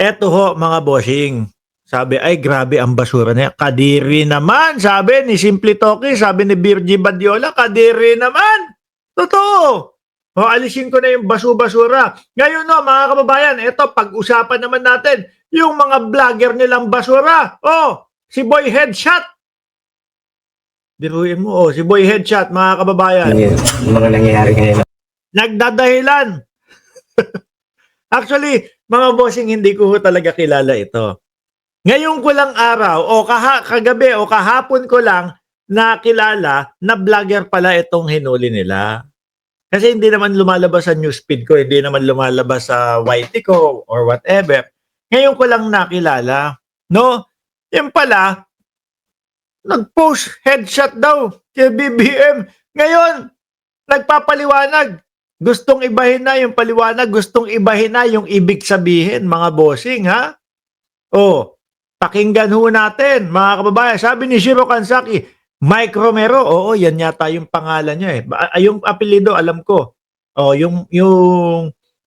Eto ho mga bossing. Sabi, ay grabe ang basura niya. Kadiri naman, sabi ni Simple Toki, sabi ni Virgie Badiola, kadiri naman. Totoo. O, alisin ko na yung basura. Ngayon no, mga kababayan, eto, pag-usapan naman natin, yung mga vlogger nilang basura. O, si Boy Headshot. Biruin mo, si Boy Headshot, mga kababayan. Mga nangyayari ngayon. Nagdadahilan. Actually, mga bossing, hindi ko talaga kilala ito. Ngayon ko lang araw, o kagabi, o kahapon ko lang nakilala na vlogger pala itong hinuli nila. Kasi hindi naman lumalabas sa newsfeed ko, hindi naman lumalabas sa YT ko, or whatever. Ngayon ko lang nakilala. No? Yung pala, nag-post headshot daw kay BBM. Ngayon, nagpapaliwanag. Gustong ibahin na yung paliwanag, gustong ibahin na yung ibig sabihin, mga bossing, ha? O, pakinggan ho natin, mga kababayan. Sabi ni Shiro Kansaki, Mike Romero, oo, yan yata yung pangalan niya eh. Yung apelido, alam ko. O, yung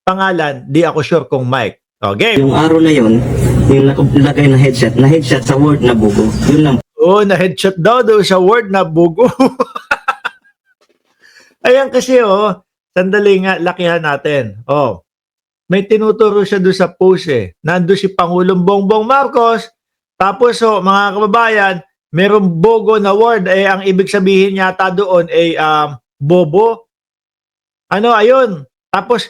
pangalan, di ako sure kung Mike. Okay. Yung araw na yun, yung nakalagay na headshot sa word na bugo. Yun lang. Oo, na-headshot daw sa word na bugo. Ayan kasi, sandali nga, lakihan natin. May tinuturo siya doon sa post eh. Nandun si Pangulong Bongbong Marcos. Tapos mga kababayan, merong bogo na word. Ang ibig sabihin yata doon ay bobo. Ayun. Tapos,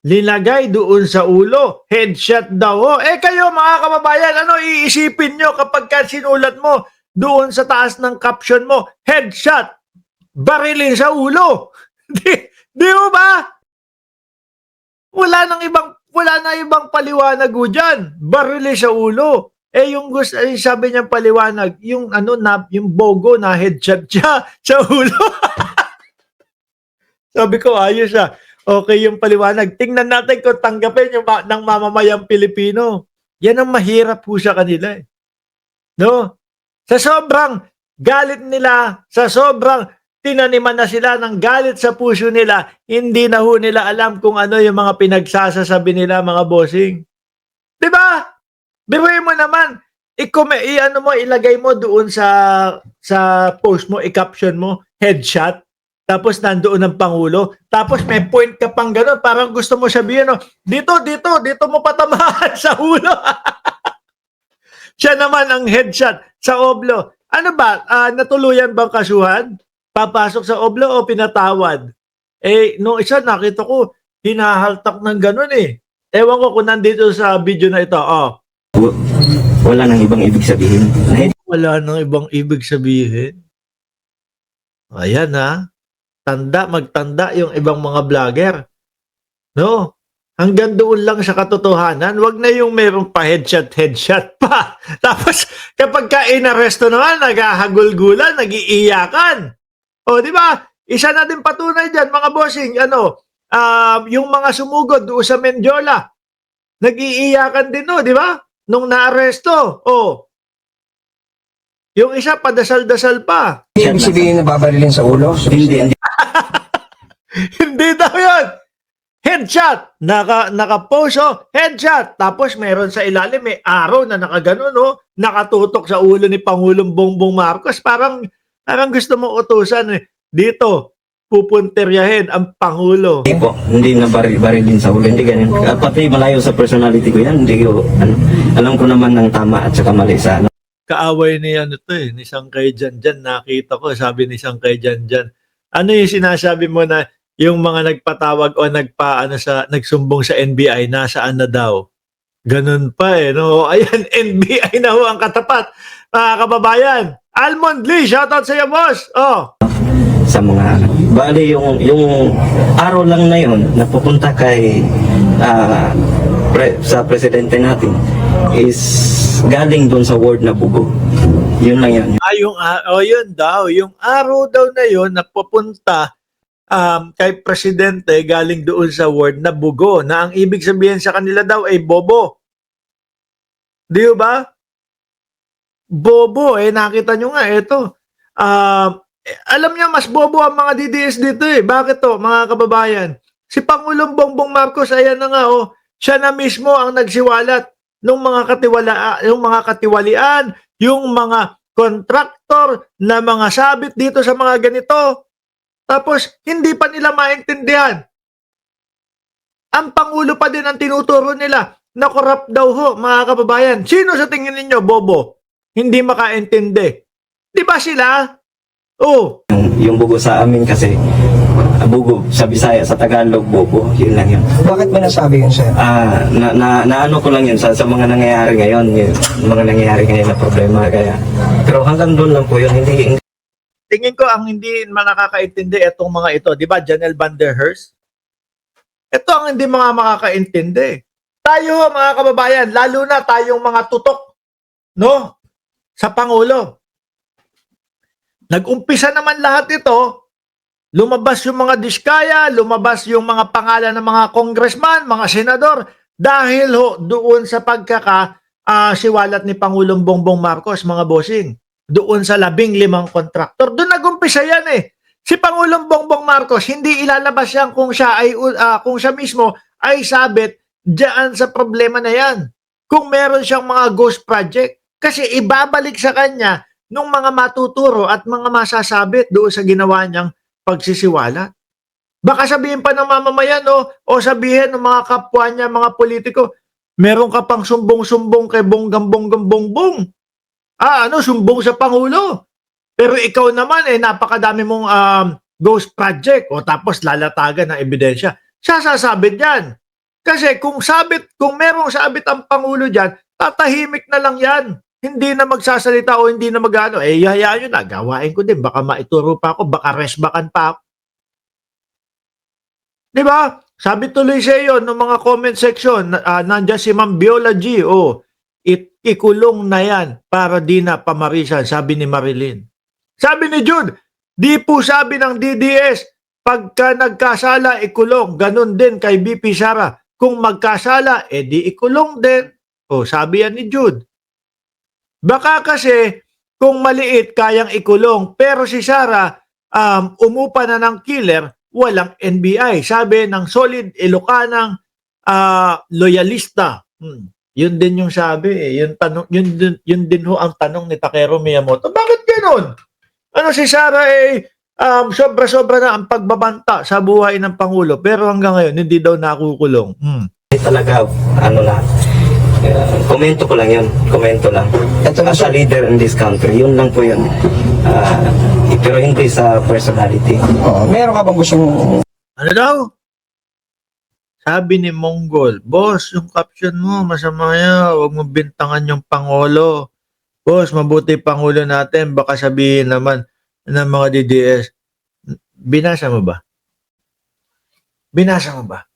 linagay doon sa ulo. Headshot daw. Kayo mga kababayan, ano iisipin nyo kapag sinulat mo doon sa taas ng caption mo, headshot, barilin sa ulo. Di mo ba? Wala na ibang paliwanag ho dyan. Barili sa ulo. Yung gusto, sabi niya paliwanag, yung yung bogo na headshot siya sa ulo. Sabi ko, ayos okay yung paliwanag. Tingnan natin kung tanggapin yung ng mamamayang Pilipino. Yan ang mahirap po sa kanila eh. No? Sa sobrang galit nila, sa sobrang tinaniman na sila ng galit sa puso nila, hindi na ho nila alam kung ano yung mga pinagsasasabi nila, mga bossing. Diba? Biruin mo naman, ilagay mo doon sa post mo, i-caption mo, headshot, tapos nandoon ang Pangulo, tapos may point ka pang gano'n, parang gusto mo sabihin, dito mo patamaan sa ulo. Siya naman ang headshot sa oblo. Ano ba, natuluyan bang kasuhan? Papasok sa oblo o pinatawad? Nung isa nakita ko, hinahaltak ng ganun eh. Ewan ko kung nandito sa video na ito. Wala nang ibang ibig sabihin. Wala nang ibang ibig sabihin. Ayan ha. Magtanda yung ibang mga vlogger. No? Hanggang doon lang sa katotohanan. Wag na yung mayroong pa headshot pa. Tapos kapag inaresto naman, naghahagulgulan, nag-iiyakan. Di ba? Isa na din patunay dyan, mga bossing, yung mga sumugod doon sa Mendiola, nag-iiyakan din, di ba? Nung naaresto, yung isa, padasal-dasal pa. Ibig sabihin na babarilin sa ulo? Hindi. Hindi daw yun. Headshot. Naka-post, headshot. Tapos meron sa ilalim, may arrow na nakaganon, nakatutok sa ulo ni Pangulong Bongbong Marcos. Parang gusto mo utusan dito, pupunteryahin ang Pangulo. Hindi na barilin sa ulo. Hindi ganyan. Pati malayo sa personality ko yan. Hindi ko, alam ko naman ng tama at saka mali sa Kaaway ni ni Sangkay Janjan. Nakita ko, sabi ni Sangkay Janjan. Ano yung sinasabi mo na yung mga nagpatawag o nagsumbong sa NBI, nasaan na daw? Ganun pa no? Ayan, NBI na ho ang katapat. Mga kababayan, Almond Lee, shoutout sa iyo, boss. Sa mga bali yung araw lang na yon napupunta kay sa presidente natin is galing doon sa word na bugo. Yun lang yan. Yun daw. Yung araw daw na yun napupunta kay presidente galing doon sa word na bugo, na ang ibig sabihin sa kanila daw ay bobo. Di ba? Bobo, nakita nyo nga, ito. Alam niyo, mas bobo ang mga DDS dito Bakit to, mga kababayan? Si Pangulong Bongbong Marcos, ayan na nga, siya na mismo ang nagsiwalat yung mga katiwalian, yung mga kontraktor na mga sabit dito sa mga ganito. Tapos hindi pa nila maintindihan. Ang Pangulo pa din ang tinuturo nila na corrupt daw ho, mga kababayan. Sino sa tingin ninyo, bobo? Hindi makaintindi. Di ba sila? Oh, Yung bugo sa amin kasi, bugo sa Bisaya, sa Tagalog, bobo. Yun lang yun. Bakit mo nasabi yun, sir? Naano ko lang yun sa mga nangyayari ngayon, yung mga nangyayari ngayon na problema. Kaya, pero hanggang doon lang po yun, hindi tingin ko ang hindi man nakakaintindi itong mga ito. Di ba, Janelle Van der Herst? Ito ang hindi mga makakaintindi. Tayo, mga kababayan, lalo na tayong mga tutok, no? Sa Pangulo. Nag-umpisa naman lahat ito, lumabas yung mga diskaya, lumabas yung mga pangalan ng mga congressman, mga senador, dahil ho doon sa siwalat ni Pangulong Bongbong Marcos, mga bossing, doon sa 15 kontraktor. Doon nag-umpisa yan eh. Si Pangulong Bongbong Marcos, hindi ilalabas yan kung siya mismo ay sabit diyan sa problema na yan. Kung meron siyang mga ghost project, kasi ibabalik sa kanya nung mga matuturo at mga masasabit doon sa ginawa niyang pagsisiwalat. Baka sabihin pa ng mamamayan o sabihin ng mga kapwa niya, mga politiko, meron ka pang sumbong-sumbong kay Bongbong Bongbong. Sumbong sa Pangulo. Pero ikaw naman napakadami mong ghost project o tapos lalatagan ng ebidensya. Siya sasabit yan. Kasi kung merong sabit ang Pangulo dyan, tatahimik na lang yan. Hindi na magsasalita o hindi na magano. Hayaan nyo na, gawain ko din. Baka maituro pa ako, baka resbakan pa ako. Diba? Sabi tuloy sa iyo ng mga comment section, nandiyan si Ma'am Biola G, ikulong na yan para di na pamarisan, sabi ni Marilyn. Sabi ni Jude, di po sabi ng DDS, pagka nagkasala, ikulong. Ganun din kay BP Sara. Kung magkasala, di ikulong din. Sabi yan ni Jude. Baka kasi, kung maliit, kayang ikulong. Pero si Sara, umupa na ng killer, walang NBI. Sabi ng solid Ilocanang loyalista. Yun din yung sabi. Yun din ho ang tanong ni Takero Miyamoto. Bakit ganun? Si Sara sobra-sobra na ang pagbabanta sa buhay ng Pangulo. Pero hanggang ngayon, hindi daw nakukulong. talaga, komento ko lang yun. Komento lang. As a leader in this country, yun lang po yun. Pero hindi sa personality. Meron ka bang gustong... Ano daw? Sabi ni Monggol, boss, yung caption mo, masama yan. Huwag mo bintangan yung Pangulo. Boss, mabuti Pangulo natin. Baka sabihin naman ng mga DDS. Binasa mo ba? Binasa mo ba?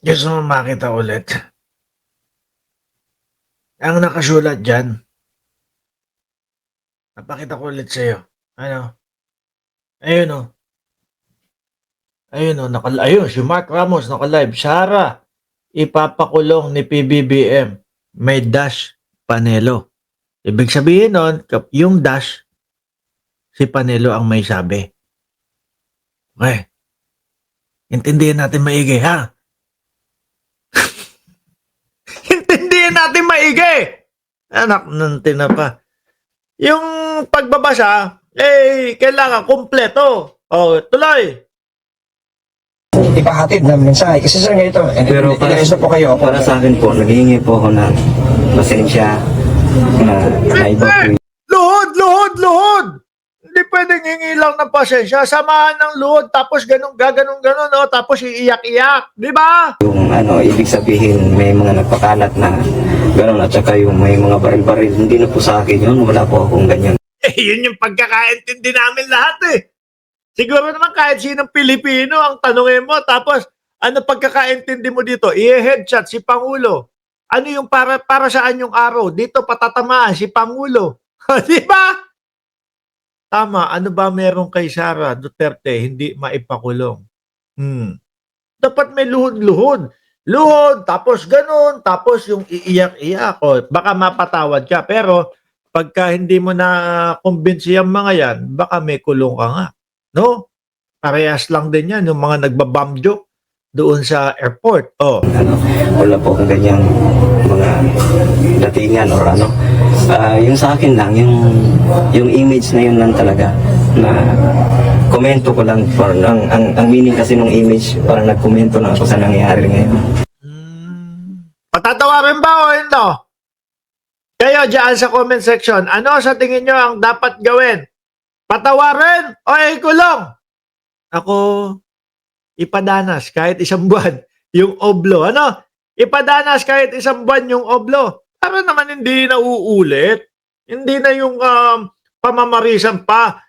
Gusto mo makita ulit? Ang nakasulat dyan. Napakita ko ulit sa'yo. Ano? Ayun Ayun, si Mark Ramos naka-live. Sara, ipapakulong ni PBBM. May dash Panelo. Ibig sabihin nun, yung dash, si Panelo ang may sabi. Okay. Intindihan natin maigi, ha? Intindihan natin maigi! Anak ng tinapa. Yung pagbabasa, kailangan kumpleto. Tuloy. ipahatid na mensahe. Kasi sir, ganito, Pero ilan po kayo. para sa akin po, naghihingi po ako ng pasensya na iba po. Luhod! Hindi pwedeng hingi lang ng pasensya. Samahan ng luhod, tapos ganon, tapos iiyak-iyak. Di ba? Yung ibig sabihin, may mga nagpakalat na gano'n at saka yung may mga baril-baril. Hindi na po sa akin yun. Wala po akong ganyan. Yun yung pagkakaintindi namin lahat Siguro naman kahit sinong Pilipino ang tanungin mo, tapos ano pagkakaintindi mo dito? I-headshot si Pangulo. Ano yung para saan yung araw? Dito patatamaan si Pangulo. Di ba? Tama, ano ba meron kay Sara Duterte hindi maipakulong? Dapat may luhod-luhod. Luhod, tapos ganun, tapos yung iiyak-iyak. Baka mapatawad ka, pero pagka hindi mo na kumbinsi ang mga yan, baka may kulong ka nga. No? Parehas lang din yan, yung mga nagbabam joke. doon sa airport. Oh. ano, wala po akong ganyang mga datingan or ano. Yung sa akin lang, yung image na yun lang talaga, na komento ko lang, for, ang meaning kasi ng image, parang nagkomento lang ako sa nangyayari ngayon. Patatawarin ba o hindi? Kayo dyan sa comment section, ano sa tingin nyo ang dapat gawin? Patawarin o ikulong? Ako, ipadanas kahit isang buwan yung oblo. Ano? Ipadanas kahit isang buwan yung oblo. Para naman hindi na uulit. Hindi na yung pamamarisan pa.